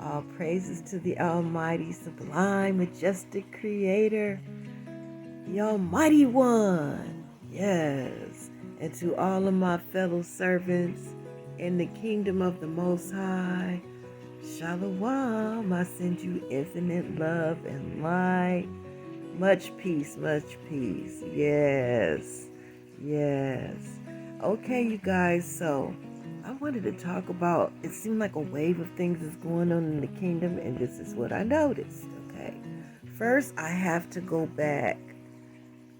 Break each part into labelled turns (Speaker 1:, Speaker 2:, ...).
Speaker 1: All praises to the Almighty, sublime, majestic Creator, the Almighty One. Yes. And to all of my fellow servants in the kingdom of the Most High, Shalom. I send you infinite love and light. Much peace, much peace. Yes. Yes. Okay, you guys, so I wanted to talk about, it seemed like a wave of things is going on in the kingdom, and this is what I noticed, okay? First, I have to go back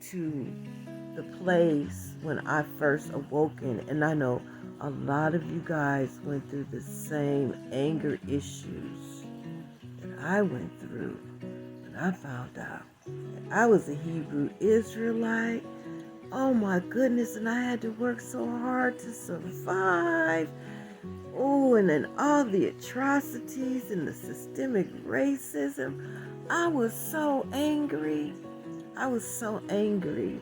Speaker 1: to the place when I first awoken, and I know a lot of you guys went through the same anger issues that I went through when I found out that I was a Hebrew Israelite. Oh my goodness, and I had to work so hard to survive. Oh, and then all the atrocities and the systemic racism. I was so angry. I was so angry.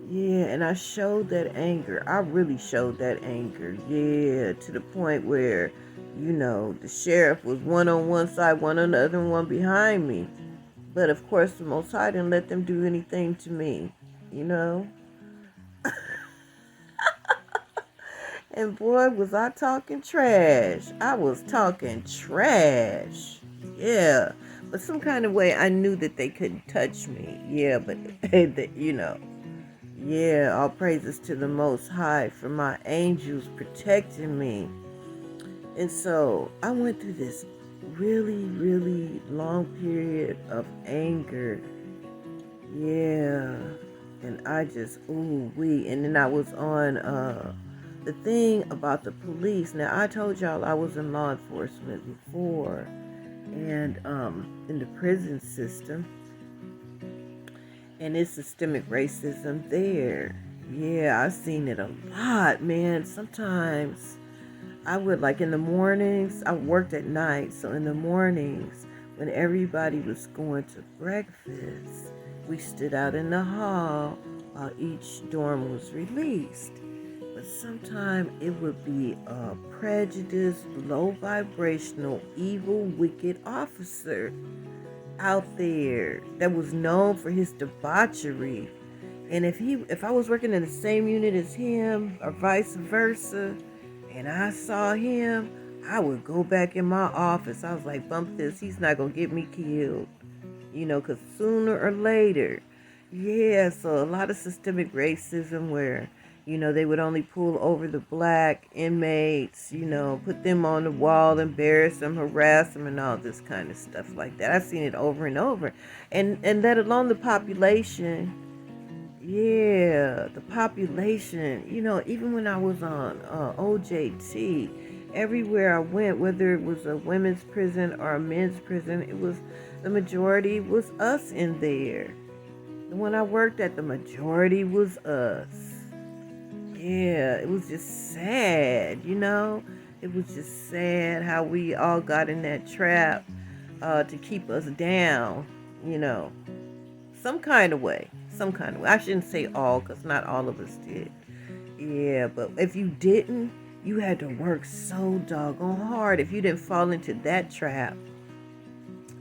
Speaker 1: Yeah, and I showed that anger. I really showed that anger. Yeah, to the point where, the sheriff was one on one side, one on the other, one behind me. But of course, the Most High didn't let them do anything to me, And boy, was I talking trash. I was talking trash. Yeah. But some kind of way I knew that they couldn't touch me. Yeah, but, yeah, all praises to the Most High for my angels protecting me. And so I went through this really, really long period of anger. Yeah. And I just, and then I was on, the thing about the police. Now, I told y'all I was in law enforcement before, and in the prison system, and it's systemic racism there. Yeah, I've seen it a lot, man. Sometimes I would, like in the mornings, I worked at night, so in the mornings, when everybody was going to breakfast, we stood out in the hall while each dorm was released. But sometimes it would be a prejudiced, low vibrational, evil, wicked officer out there that was known for his debauchery. And if I was working in the same unit as him or vice versa, and I saw him, I would go back in my office. I was like, bump this, he's not going to get me killed. Because sooner or later, yeah, so a lot of systemic racism where they would only pull over the black inmates, put them on the wall, embarrass them, harass them, and all this kind of stuff like that. I've seen it over and over. And let alone the population. Yeah, the population, even when I was on OJT, everywhere I went, whether it was a women's prison or a men's prison, the majority was us in there. And when I worked at, the majority was us. Yeah, it was just sad, It was just sad how we all got in that trap to keep us down, Some kind of way. I shouldn't say all, because not all of us did. Yeah, but if you didn't, you had to work so doggone hard. If you didn't fall into that trap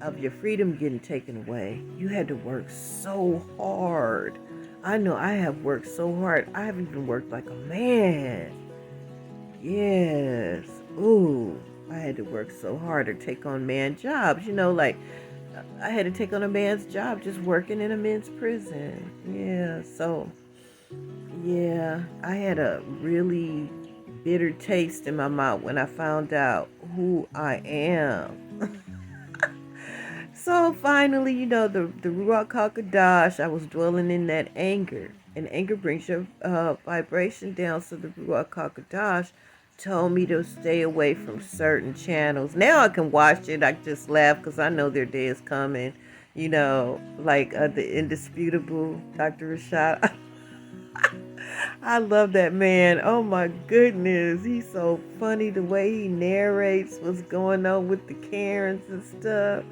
Speaker 1: of your freedom getting taken away, you had to work so hard. I know I have worked so hard. I have even worked like a man. Yes. Ooh, I had to work so hard to take on man jobs. Like I had to take on a man's job just working in a men's prison. Yeah. So, yeah, I had a really bitter taste in my mouth when I found out who I am. So finally, the Ruach HaKodesh, I was dwelling in that anger. And anger brings your vibration down. So the Ruach HaKodesh told me to stay away from certain channels. Now I can watch it. I just laugh because I know their day is coming. Like the indisputable Dr. Rashad. I love that man. Oh my goodness. He's so funny the way he narrates what's going on with the Karens and stuff.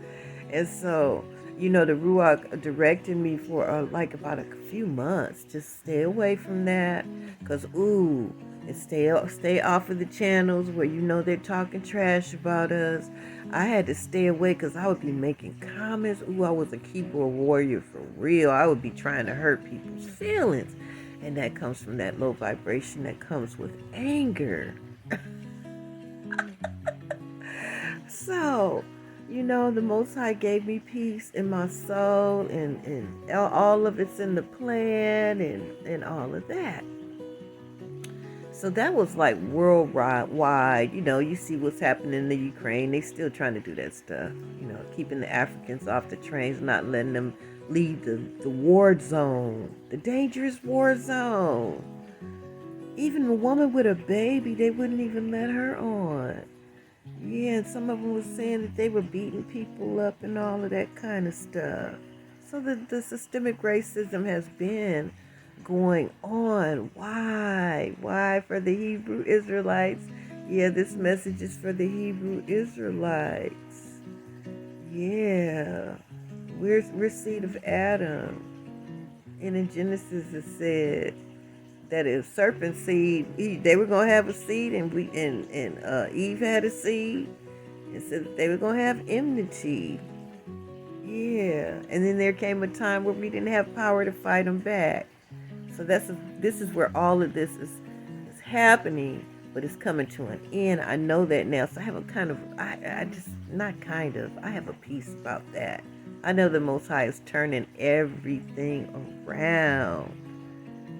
Speaker 1: And so, the Ruach directed me for like about a few months. Just stay away from that. Because, and stay off of the channels where you know they're talking trash about us. I had to stay away because I would be making comments. Ooh, I was a keyboard warrior for real. I would be trying to hurt people's feelings. And that comes from that low vibration that comes with anger. So, the Most High gave me peace in my soul, and all of it's in the plan, and all of that. So that was like worldwide. You see what's happening in the Ukraine. They still trying to do that stuff. Keeping the Africans off the trains, not letting them leave the war zone, the dangerous war zone. Even a woman with a baby, they wouldn't even let her on. Yeah, and some of them were saying that they were beating people up and all of that kind of stuff. So the systemic racism has been going on. Why? Why for the Hebrew Israelites? Yeah, this message is for the Hebrew Israelites. Yeah. We're seed of Adam. And in Genesis it said that if serpent seed, they were gonna have a seed, and Eve had a seed, and said that they were gonna have enmity. Yeah, and then there came a time where we didn't have power to fight them back. So this is where all of this is happening, but it's coming to an end. I know that now, so I have a kind of I just not kind of I have a peace about that. I know the Most High is turning everything around.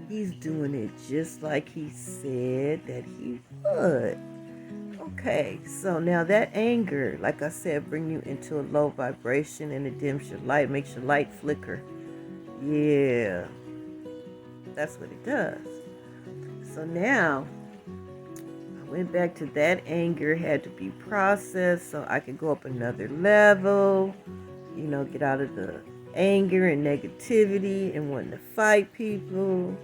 Speaker 1: He's doing it just like he said that he would. Okay, so now that anger, like I said, bring you into a low vibration, and it dims your light, makes your light flicker. Yeah, that's what it does. So now, I went back to that anger, had to be processed so I could go up another level, get out of the anger and negativity and wanting to fight people,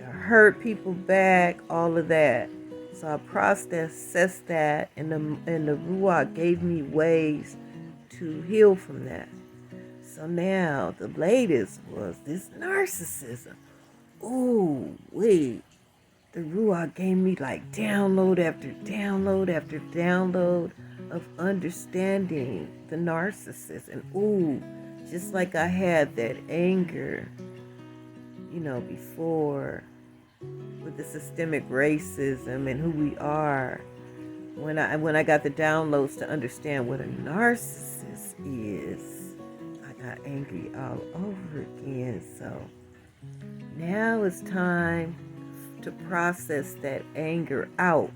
Speaker 1: hurt people back, all of that. So I processed that, and the Ruach gave me ways to heal from that. So now the latest was this narcissism. Ooh, wait. The Ruach gave me like download after download after download of understanding the narcissist. And ooh, just like I had that anger, before, with the systemic racism and who we are, when I got the downloads to understand what a narcissist is, I got angry all over again. So now it's time to process that anger out,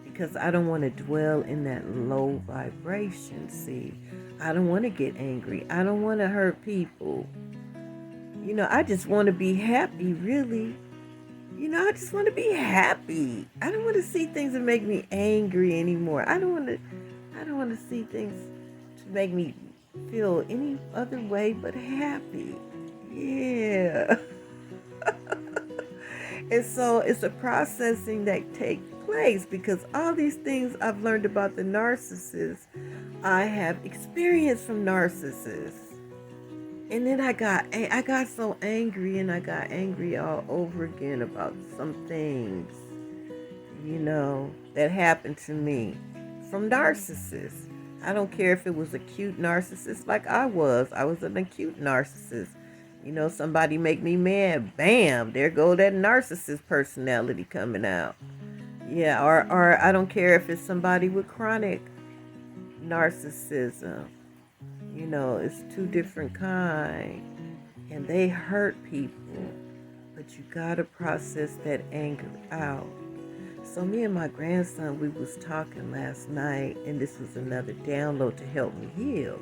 Speaker 1: because I don't want to dwell in that low vibration. See, I don't want to get angry. I don't want to hurt people. I just want to be happy, really. I just want to be happy. I don't want to see things that make me angry anymore. I don't want to see things to make me feel any other way but happy. Yeah. And so it's a processing that takes place, because all these things I've learned about the narcissist, I have experienced from narcissists. And then I got so angry, and I got angry all over again about some things, that happened to me from narcissists. I don't care if it was a cute narcissist like I was. I was an acute narcissist. Somebody make me mad, bam, there go that narcissist personality coming out. Yeah, or I don't care if it's somebody with chronic narcissism. It's two different kinds, and they hurt people, but you gotta process that anger out. So me and my grandson, we was talking last night, and this was another download to help me heal.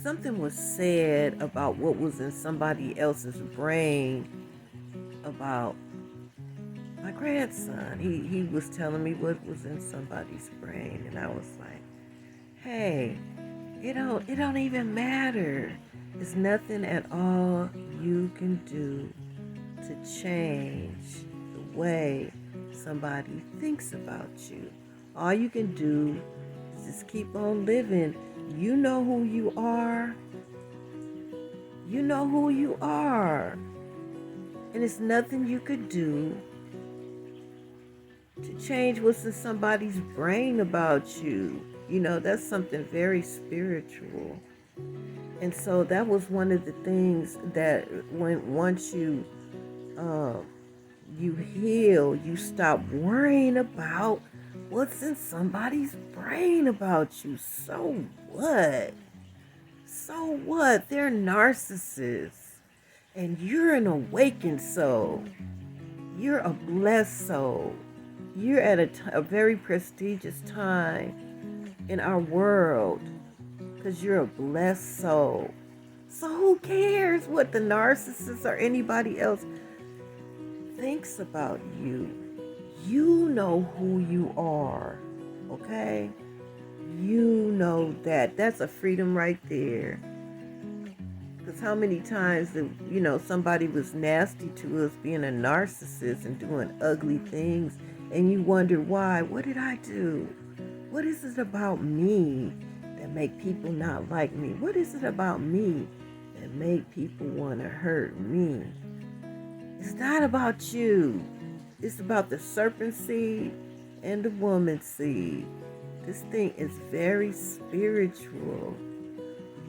Speaker 1: Something was said about what was in somebody else's brain about my grandson. He was telling me what was in somebody's brain, and I was like, hey, it don't even matter. There's nothing at all you can do to change the way somebody thinks about you. All you can do is just keep on living. You know who you are. You know who you are. And it's nothing you could do to change what's in somebody's brain about you. That's something very spiritual. And so that was one of the things that once you heal, you stop worrying about what's in somebody's brain about you. So what? So what? They're narcissists. And you're an awakened soul. You're a blessed soul. You're at a very prestigious time in our world because you're a blessed soul. So who cares what the narcissist or anybody else thinks about you? You know who you are, okay? You know that. That's a freedom right there. Because how many times, somebody was nasty to us, being a narcissist and doing ugly things, and you wonder why. What did I do? What is it about me that make people not like me? What is it about me that make people want to hurt me? It's not about you. It's about the serpent seed and the woman seed. This thing is very spiritual.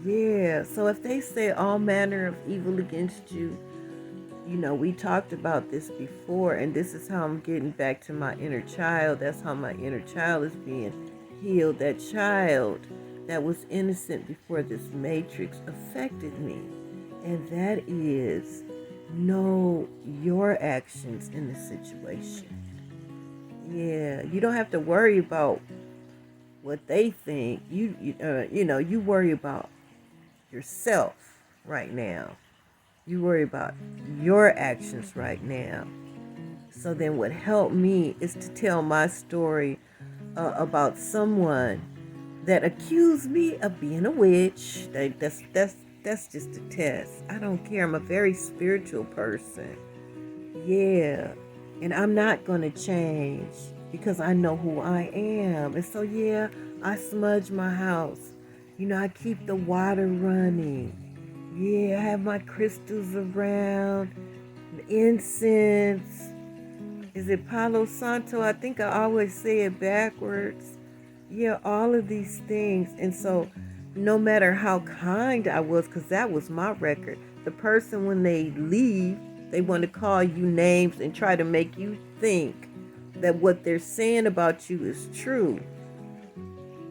Speaker 1: Yeah, so if they say all manner of evil against you, we talked about this before, and this is how I'm getting back to my inner child. That's how my inner child is being healed. That child that was innocent before this matrix affected me. And that is, know your actions in the situation. Yeah, you don't have to worry about what they think. You worry about yourself right now. You worry about your actions right now. So then what helped me is to tell my story about someone that accused me of being a witch. That's just a test. I don't care. I'm a very spiritual person. Yeah. And I'm not going to change because I know who I am. And so, yeah, I smudge my house. I keep the water running. Yeah, I have my crystals around, incense. Is it Palo Santo? I think I always say it backwards. Yeah, all of these things. And so no matter how kind I was, because that was my record, the person, when they leave, they want to call you names and try to make you think that what they're saying about you is true.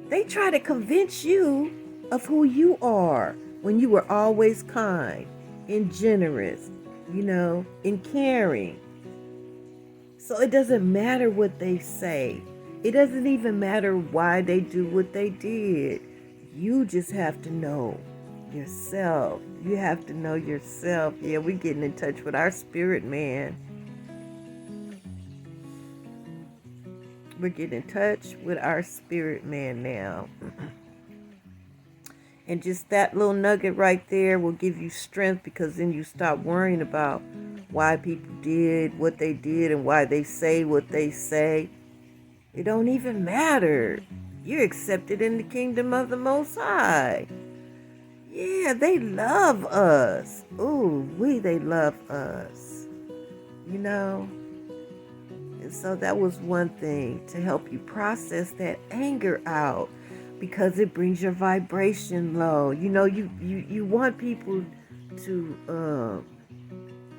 Speaker 1: They try to convince you of who you are when you were always kind and generous, and caring. So it doesn't matter what they say. It doesn't even matter why they do what they did. You just have to know yourself. You have to know yourself. Yeah, we're getting in touch with our spirit man. We're getting in touch with our spirit man now. And just that little nugget right there will give you strength, because then you stop worrying about why people did what they did and why they say what they say. It don't even matter. You're accepted in the kingdom of the Most High. Yeah, they love us. Ooh, they love us. And so that was one thing to help you process that anger out, because it brings your vibration low. You want people to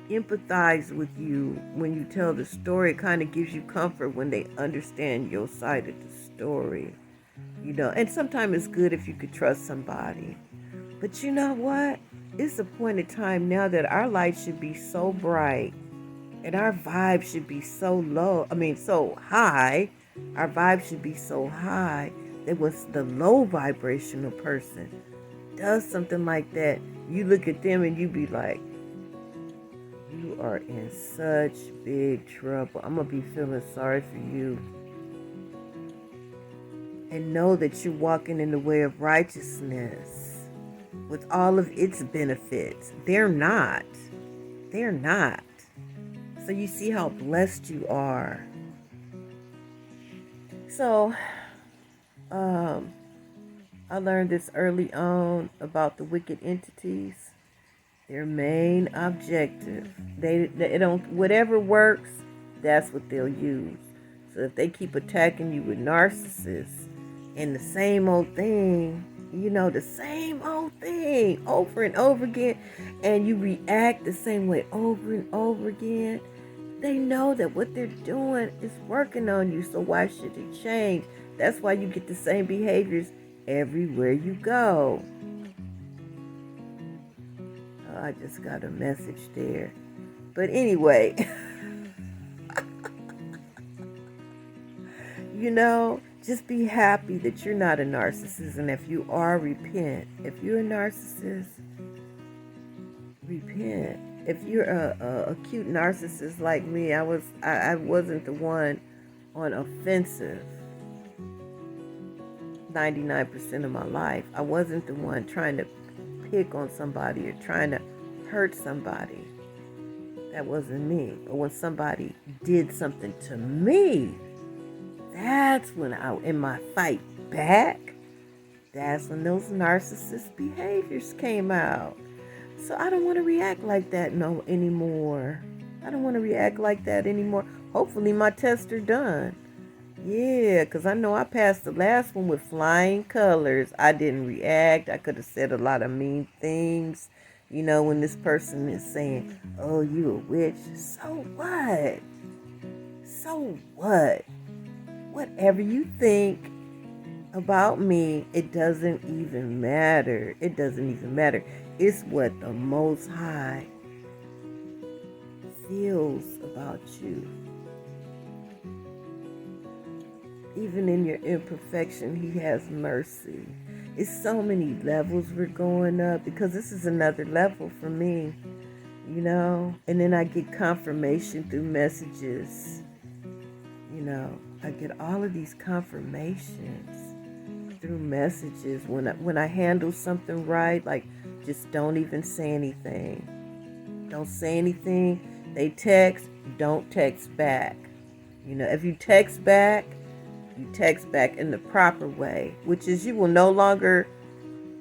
Speaker 1: empathize with you when you tell the story. It kind of gives you comfort when they understand your side of the story. And sometimes it's good if you could trust somebody. But you know what? It's a point in time now that our light should be so bright and our vibe should be so so high. Our vibe should be so high that when the low vibrational person does something like that, you look at them and you be like, you are in such big trouble. I'm going to be feeling sorry for you. And know that you're walking in the way of righteousness with all of its benefits. They're not. They're not. So you see how blessed you are. So, I learned this early on about the wicked entities. Their main objective. They don't, whatever works, that's what they'll use. So if they keep attacking you with narcissists and the same old thing, the same old thing over and over again, and you react the same way over and over again, they know that what they're doing is working on you. So why should it change? That's why you get the same behaviors everywhere you go. Oh, I just got a message there. But anyway, just be happy that you're not a narcissist. And if you are, repent. If you're a narcissist, repent. If you're a cute narcissist like me, I wasn't the one on offensive 99% of my life. I wasn't the one trying to pick on somebody or trying to hurt somebody. That wasn't me. But when somebody did something to me, that's when in my fight back, that's when those narcissist behaviors came out. So I don't want to react like that anymore. I don't want to react like that anymore. Hopefully my tests are done. Yeah, because I know I passed the last one with flying colors. I didn't react. I could have said a lot of mean things. When this person is saying, oh, you a witch. So what? So what? Whatever you think about me, it doesn't even matter. It doesn't even matter. It's what the Most High feels about you. Even in your imperfection, He has mercy. It's so many levels we're going up, because this is another level for me, And then I get confirmation through messages. I get all of these confirmations through messages when I handle something right. Like, just don't even say anything. Don't say anything. They text, don't text back. If you text back, you text back in the proper way, which is you will no longer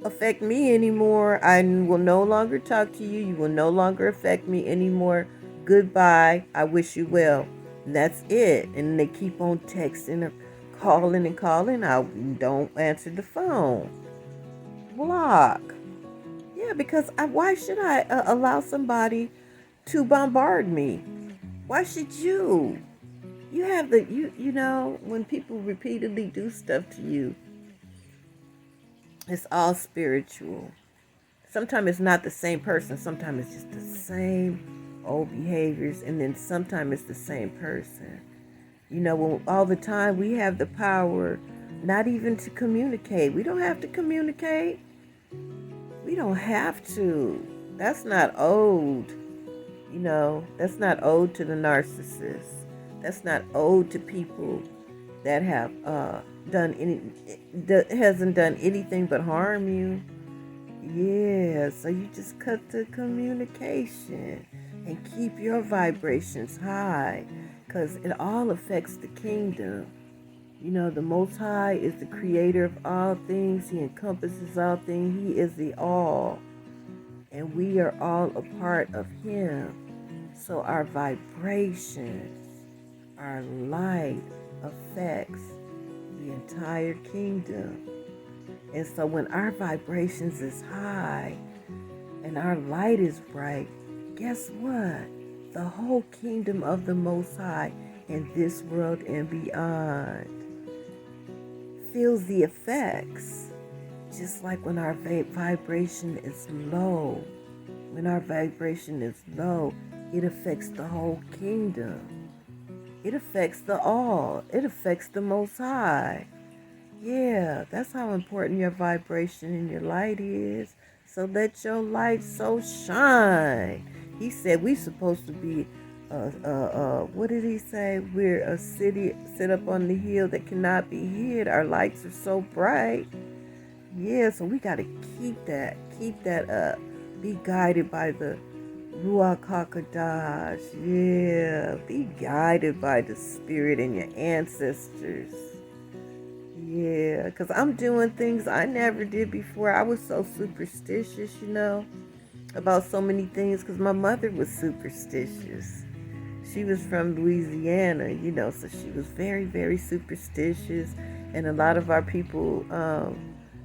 Speaker 1: affect me anymore. I will no longer talk to you. You will no longer affect me anymore. Goodbye. I wish you well. And that's it. And they keep on texting or calling and calling. I don't answer the phone. Block. Yeah, because why should I allow somebody to bombard me? Why should you? You have when people repeatedly do stuff to you, it's all spiritual. Sometimes it's not the same person. Sometimes it's just the same old behaviors, and then sometimes it's the same person. When all the time we have the power not even to communicate. We don't have to communicate. We don't have to. That's not owed. That's not owed to the narcissist. That's not owed to people that have hasn't done anything but harm you. Yeah, so you just cut the communication and keep your vibrations high, because it all affects the kingdom. The Most High is the creator of all things. He encompasses all things. He is the all. And we are all a part of Him. So our vibrations, our light affects the entire kingdom. And so when our vibrations is high and our light is bright, guess what? The whole kingdom of the Most High in this world and beyond feels the effects. Just like when our vibration is low. When our vibration is low, it affects the whole kingdom. It affects the all. It affects the Most High. Yeah, that's how important your vibration and your light is. So let your light so shine. He said we're supposed to be, what did He say? We're a city set up on the hill that cannot be hid. Our lights are so bright. Yeah, so we got to keep that up. Be guided by the Ruach HaKodesh. Yeah, be guided by the Spirit and your ancestors. Yeah, because I'm doing things I never did before. I was so superstitious, about so many things because my mother was superstitious. She was from Louisiana, so she was very, very superstitious. And a lot of our people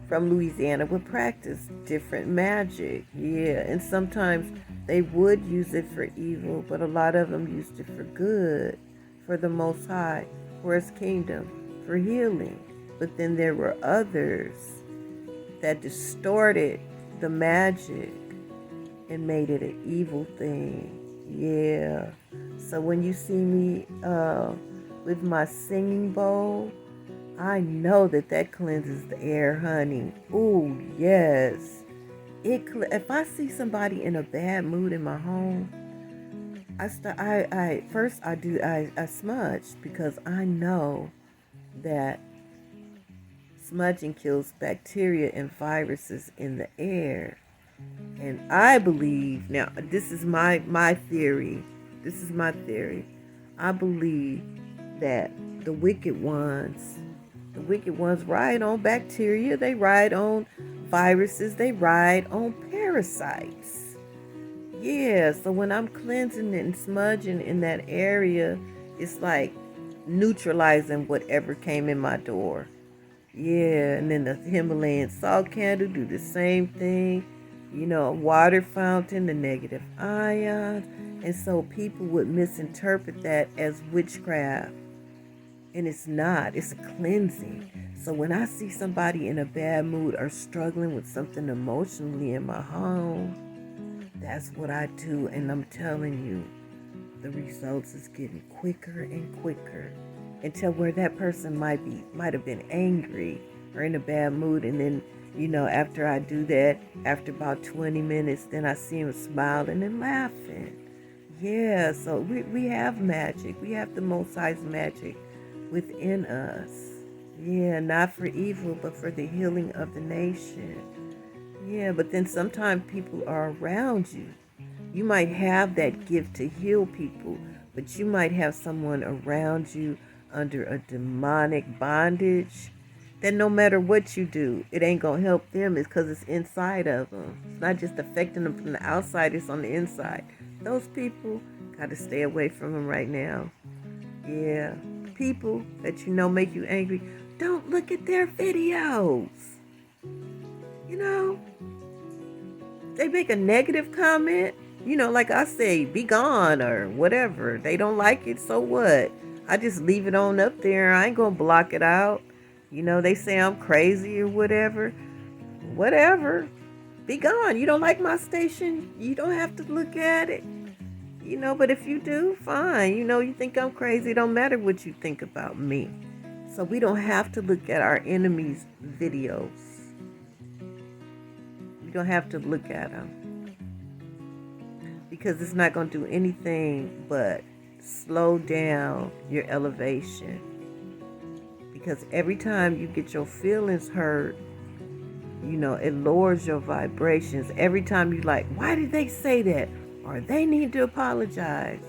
Speaker 1: from Louisiana would practice different magic. Yeah, and sometimes they would use it for evil, but a lot of them used it for good, for the Most High, for His kingdom, for healing. But then there were others that distorted the magic and made it an evil thing. Yeah. So when you see me with my singing bowl, I know that cleanses the air, honey. Ooh, yes. If I see somebody in a bad mood in my home, I smudge because I know that smudging kills bacteria and viruses in the air. And I believe, now this is my theory. This is my theory. I believe that the wicked ones ride on bacteria, they ride on viruses, they ride on parasites. Yeah, so when I'm cleansing and smudging in that area, it's like neutralizing whatever came in my door. Yeah, and then the Himalayan salt candle do the same thing. A water fountain, the negative ions. And so people would misinterpret that as witchcraft. And it's not. It's a cleansing. So when I see somebody in a bad mood or struggling with something emotionally in my home, that's what I do. And I'm telling you, the results is getting quicker and quicker until where that person might have been angry or in a bad mood, and then after I do that, after about 20 minutes, then I see him smiling and laughing. Yeah, so we have magic. We have the Most High's magic within us. Yeah, not for evil, but for the healing of the nation. Yeah, but then sometimes people are around you. You might have that gift to heal people, but you might have someone around you under a demonic bondage that no matter what you do, it ain't going to help them. It's because it's inside of them. It's not just affecting them from the outside, it's on the inside. Those people, got to stay away from them right now. Yeah. People that make you angry, don't look at their videos. They make a negative comment, like I say, be gone or whatever. They don't like it, so what? I just leave it on up there. I ain't going to block it out. They say I'm crazy or whatever. Whatever. Be gone. You don't like my station? You don't have to look at it. But if you do, fine. You think I'm crazy. It don't matter what you think about me. So we don't have to look at our enemies' videos. We don't have to look at them. Because it's not going to do anything but slow down your elevation. Because every time you get your feelings hurt, it lowers your vibrations. Every time you like, why did they say that? Or they need to apologize.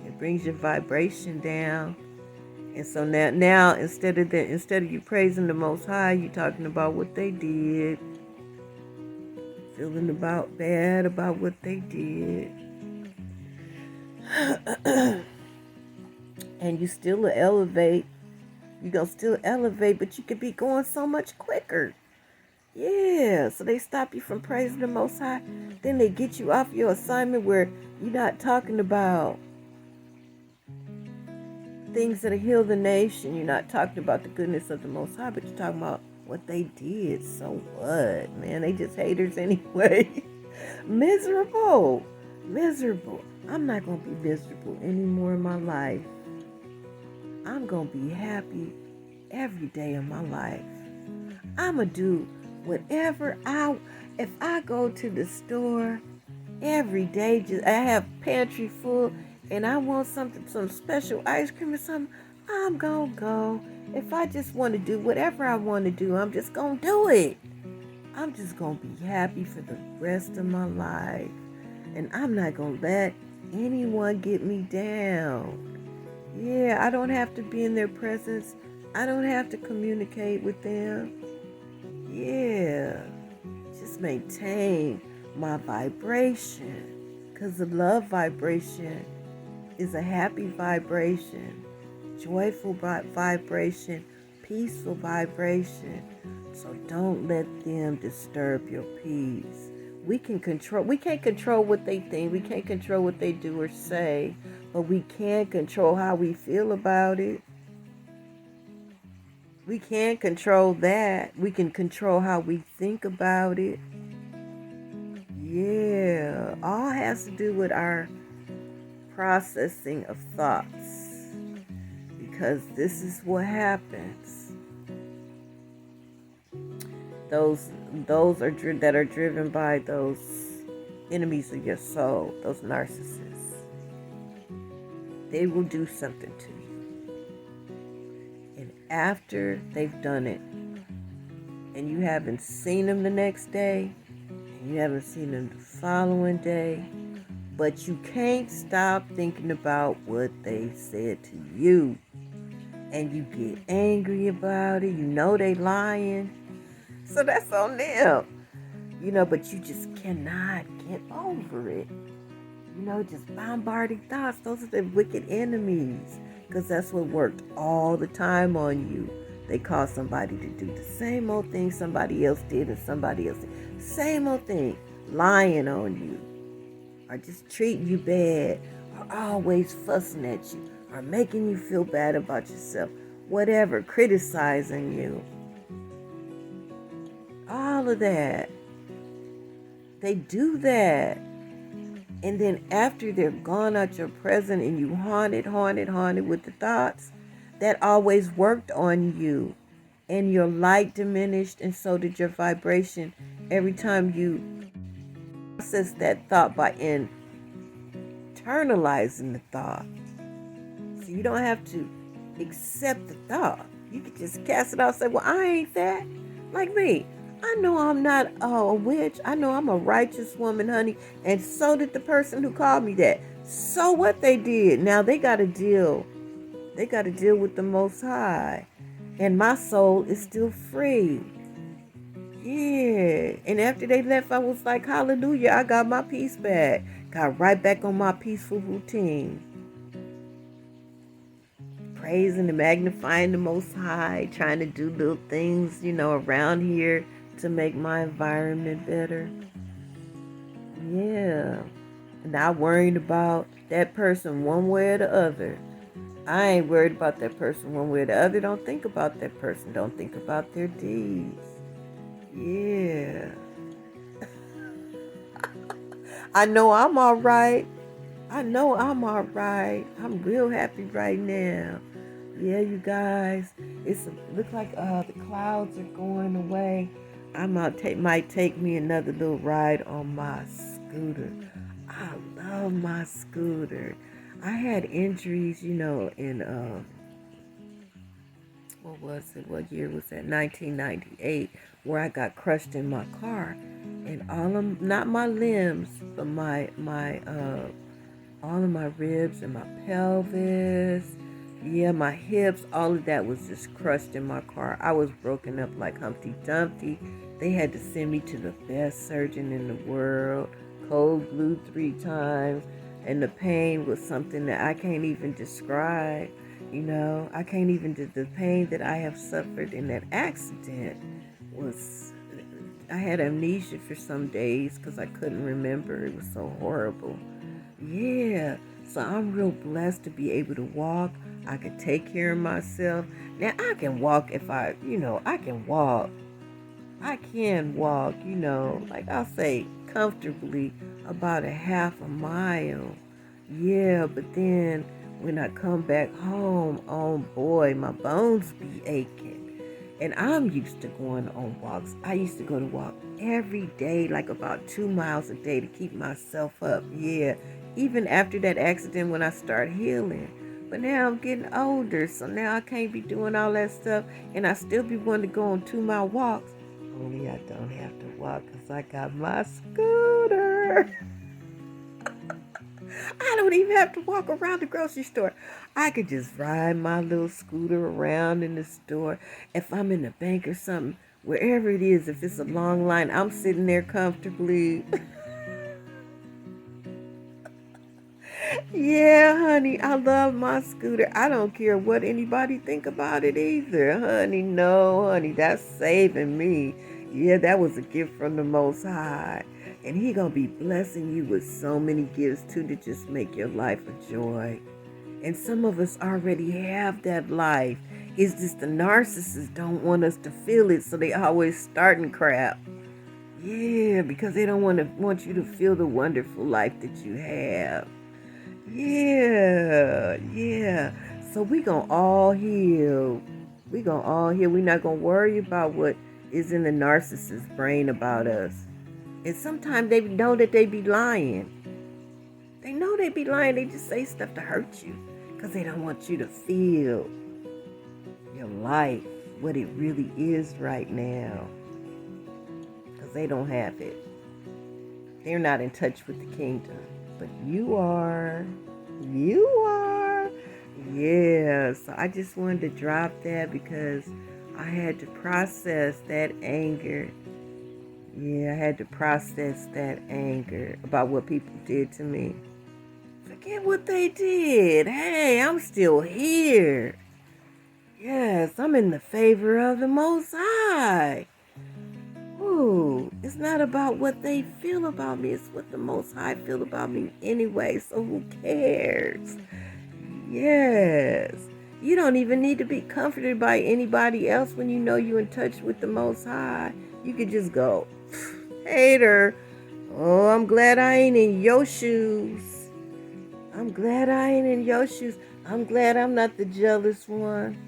Speaker 1: It brings your vibration down. And so now instead of you praising the Most High, you talking about what they did. Feeling bad about what they did. And you still elevate. You're going to still elevate, but you could be going so much quicker. Yeah, so they stop you from praising the Most High. Then they get you off your assignment where you're not talking about things that heal the nation. You're not talking about the goodness of the Most High, but you're talking about what they did. So what, man? They just haters anyway. Miserable. I'm not going to be miserable anymore in my life. I'm going to be happy every day of my life. I'm going to do whatever if I go to the store every day, I have pantry full and I want some special ice cream or something, I'm going to go. If I just want to do whatever I want to do, I'm just going to do it. I'm just going to be happy for the rest of my life. And I'm not going to let anyone get me down. Yeah, I don't have to be in their presence. I don't have to communicate with them. Yeah, just maintain my vibration. Because the love vibration is a happy vibration, joyful vibration, peaceful vibration. So don't let them disturb your peace. We can't control what they think. We can't control what they do or say, but we can control how we feel about it. We can't control that. We can control how we think about it. Yeah, all has to do with our processing of thoughts, because this is what happens. Those that are driven by those enemies of your soul, those narcissists, they will do something to you. And after they've done it, and you haven't seen them the next day, and you haven't seen them the following day, but you can't stop thinking about what they said to you. And you get angry about it. You know they lying. So that's on them. But you just cannot get over it. Just bombarding thoughts. Those are the wicked enemies. Because that's what worked all the time on you. They cause somebody to do the same old thing somebody else did and somebody else did. Same old thing. Lying on you. Or just treating you bad. Or always fussing at you. Or making you feel bad about yourself. Whatever. Criticizing you. All of that. They do that. And then after they're gone out your presence and you haunted with the thoughts, that always worked on you. And your light diminished, and so did your vibration every time you process that thought by internalizing the thought. So you don't have to accept the thought. You can just cast it out and say, well, I ain't that. Like me. I know I'm not a witch. I know I'm a righteous woman, honey. And so did the person who called me that. So what they did. Now they got to deal. They got to deal with the Most High. And my soul is still free. Yeah. And after they left, I was like, hallelujah, I got my peace back. Got right back on my peaceful routine. Praising and magnifying the Most High. Trying to do little things, around here to make my environment better. Yeah. Not worrying about that person one way or the other. I ain't worried about that person one way or the other. Don't think about that person. Don't think about their deeds. Yeah. I know I'm all right. I'm I'm real happy right now. Yeah, you guys. Look like the clouds are going away. Might take me another little ride on my scooter. I love my scooter. I had injuries, in what was it? What year was that? 1998, where I got crushed in my car, and not my limbs, but all of my ribs and my pelvis. Yeah, my hips, all of that was just crushed in my car. I was broken up like Humpty Dumpty. They had to send me to the best surgeon in the world, cold blue 3 times, and the pain was something that I can't even describe. I can't even do the pain that I have suffered in that accident. I had amnesia for some days because I couldn't remember. It was so horrible. Yeah, so I'm real blessed to be able to walk. I can take care of myself. Now, I can walk if I can walk. I can walk, like I'll say comfortably about a half a mile. Yeah, but then when I come back home, oh boy, my bones be aching. And I'm used to going on walks. I used to go to walk every day, like about 2 miles a day to keep myself up. Yeah, even after that accident when I start healing. But now I'm getting older, so now I can't be doing all that stuff. And I still be wanting to go on 2-mile walks. Only I don't have to walk because I got my scooter. I don't even have to walk around the grocery store. I could just ride my little scooter around in the store. If I'm in the bank or something, wherever it is, if it's a long line, I'm sitting there comfortably. Yeah, honey, I love my scooter. I don't care what anybody think about it either, honey. No, honey, that's saving me. Yeah, that was a gift from the Most High. And he gonna be blessing you with so many gifts too to just make your life a joy. And some of us already have that life. It's just the narcissists don't want us to feel it, so they always starting crap. Yeah, because they don't want you to feel the wonderful life that you have. Yeah, yeah. So we gonna all heal. We gonna all heal. We not gonna worry about what is in the narcissist's brain about us. And sometimes they know that they be lying. They know they be lying. They just say stuff to hurt you because they don't want you to feel your life, what it really is right now. Because they don't have it. They're not in touch with the kingdom. But you are. You are. Yeah. So I just wanted to drop that because I had to process that anger. Yeah, I had to process that anger about what people did to me. Forget what they did. Hey, I'm still here. Yes, I'm in the favor of the Most High. Ooh, it's not about what they feel about me. It's what the Most High feel about me anyway. So who cares? Yes. You don't even need to be comforted by anybody else when you know you're in touch with the Most High. You could just go, hater. Oh, I'm glad I ain't in your shoes. I'm glad I ain't in your shoes. I'm glad I'm not the jealous one.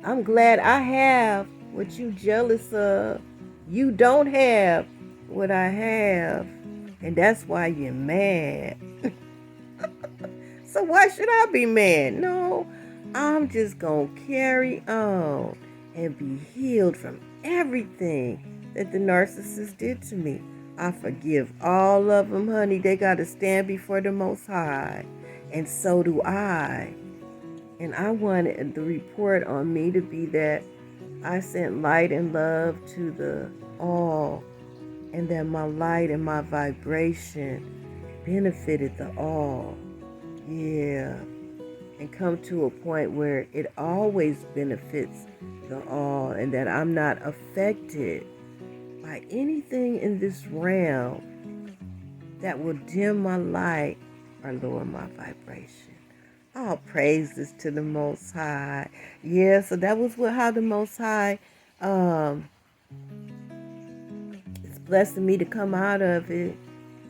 Speaker 1: I'm glad I have what you jealous of. You don't have what I have. And that's why you're mad. So why should I be mad? No, I'm just going to carry on and be healed from everything that the narcissist did to me. I forgive all of them, honey. They got to stand before the Most High. And so do I. And I wanted the report on me to be that I sent light and love to the all, and that my light and my vibration benefited the all. Yeah. And come to a point where it always benefits the all, and that I'm not affected by anything in this realm that will dim my light or lower my vibration. All praises to the Most High. Yeah, so that was how the Most High is blessing me to come out of it.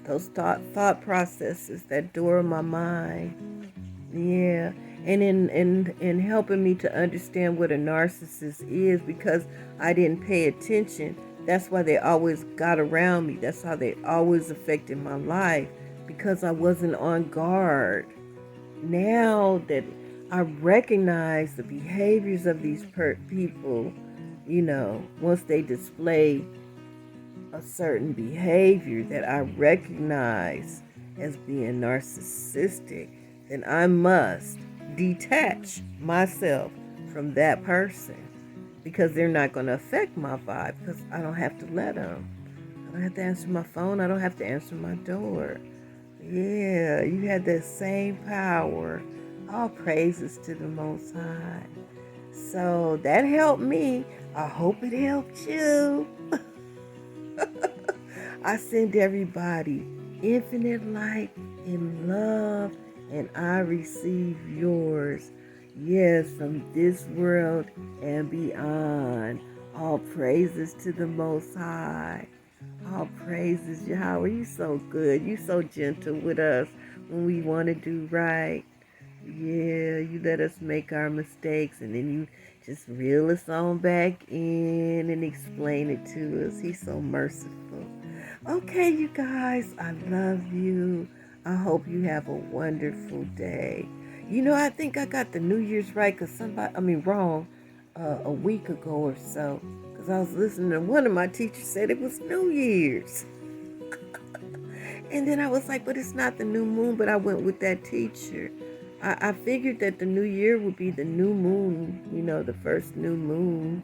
Speaker 1: Those thought processes, that door of my mind. Yeah. And in helping me to understand what a narcissist is, because I didn't pay attention. That's why they always got around me. That's how they always affected my life, because I wasn't on guard. Now that I recognize the behaviors of these people, once they display a certain behavior that I recognize as being narcissistic, then I must detach myself from that person, because they're not going to affect my vibe, because I don't have to let them. I don't have to answer my phone. I don't have to answer my door. Yeah, you had that same power. All praises to the Most High. So that helped me. I hope it helped you. I send everybody infinite light and love, and I receive yours. Yes, from this world and beyond. All praises to the Most High. All praises, Yahweh. You so good. You so gentle with us when we want to do right. Yeah, you let us make our mistakes, and then you just reel us on back in and explain it to us. He's so merciful. Okay, you guys, I love you. I hope you have a wonderful day. I think I got the New Year's right, wrong, a week ago or so. Because I was listening to one of my teachers said it was New Year's. And then I was like, but it's not the new moon, but I went with that teacher. I figured that the new year would be the new moon, the first new moon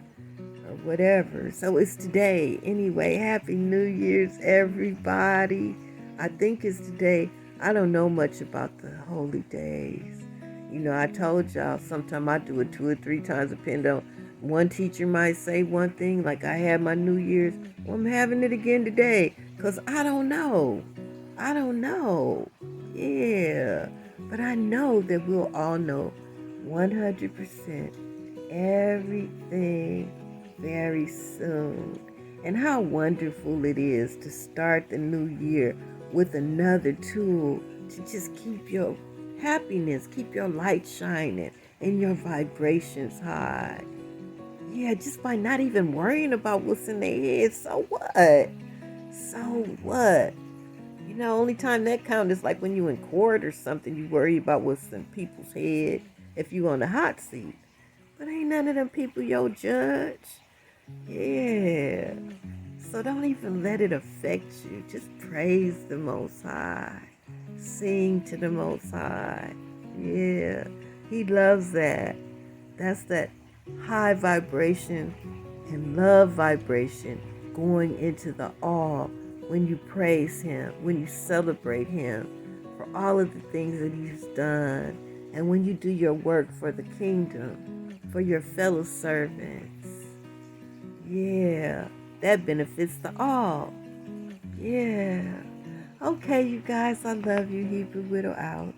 Speaker 1: or whatever. So it's today. Anyway, Happy New Year's, everybody. I think it's today. I don't know much about the holy days. I told y'all sometime I do it 2 or 3 times, depending on one teacher might say one thing, like I had my New Year's. Well, I'm having it again today because I don't know. I don't know. Yeah. But I know that we'll all know 100% everything very soon. And how wonderful it is to start the new year with another tool to just keep your happiness, keep your light shining, and your vibrations high. Yeah, just by not even worrying about what's in their head. So what? So what? Only time that counts is like when you in court or something, you worry about what's in people's head if you on the hot seat. But ain't none of them people your judge. Yeah. So don't even let it affect you. Just praise the Most High. Sing to the Most High. Yeah. He loves that. That's that high vibration and love vibration going into the awe when you praise Him, when you celebrate Him for all of the things that He's done, and when you do your work for the kingdom, for your fellow servants. Yeah, that benefits the all. Yeah. Okay, you guys, I love you. Hebrew Widow out.